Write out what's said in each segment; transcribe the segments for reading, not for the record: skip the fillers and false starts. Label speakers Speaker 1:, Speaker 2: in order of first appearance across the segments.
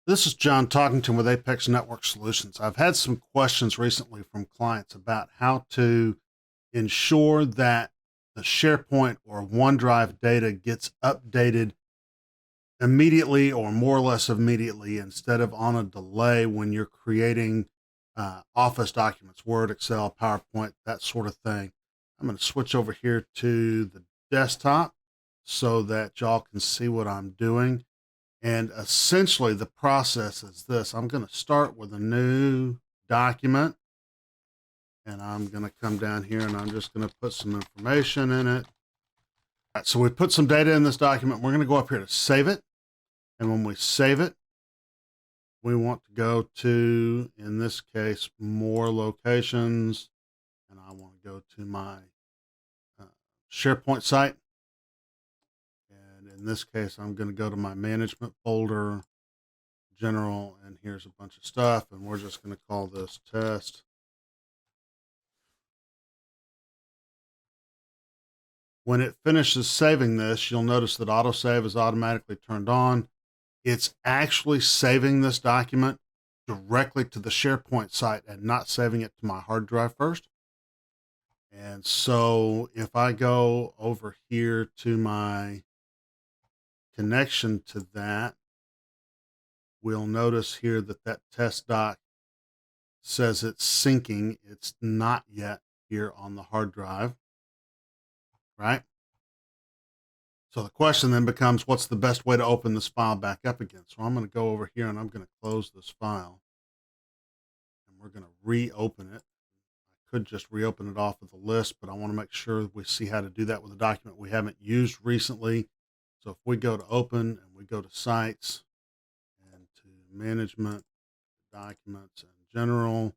Speaker 1: This is John Talkington with Apex Network Solutions. I've had some questions recently from clients about how to ensure that the SharePoint or OneDrive data gets updated immediately or more or less immediately instead of on a delay when you're creating Office documents, Word, Excel, PowerPoint, that sort of thing. I'm going to switch over here to the desktop so that y'all can see what I'm doing. And essentially the process is this. I'm going to start with a new document, and I'm going to come down here and I'm just going to put some information in it. All right, so we put some data in this document. We're going to go up here to save it. And when we save it, we want to go to, in this case, more locations. And I want to go to my SharePoint site. And in this case, I'm going to go to my management folder, general, and here's a bunch of stuff. And we're just going to call this test. When it finishes saving this, you'll notice that Autosave is automatically turned on. It's actually saving this document directly to the SharePoint site and not saving it to my hard drive first. And so if I go over here to my connection to that, we'll notice here that that test doc says it's syncing. It's not yet here on the hard drive, right? So the question then becomes, what's the best way to open this file back up again? So I'm going to go over here and I'm going to close this file. And we're going to reopen it. I could just reopen it off of the list, but I want to make sure we see how to do that with a document we haven't used recently. So if we go to open and we go to sites and to management, documents, and general,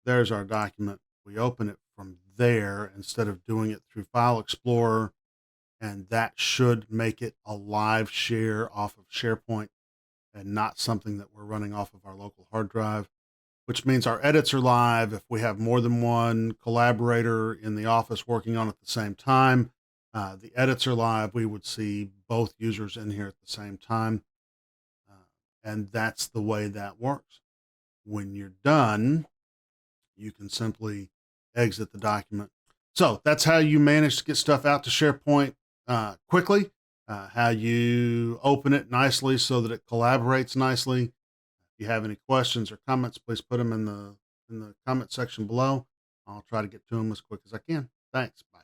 Speaker 1: there's our document. We open it from there instead of doing it through File Explorer. And that should make it a live share off of SharePoint and not something that we're running off of our local hard drive, which means our edits are live. If we have more than one collaborator in the office working on it at the same time, the edits are live. We would see both users in here at the same time. And that's the way that works. When you're done, you can simply exit the document. So that's how you manage to get stuff out to SharePoint quickly, how you open it nicely so that it collaborates nicely. If you have any questions or comments, please put them in the comment section below. I'll try to get to them as quick as I can. Thanks. Bye.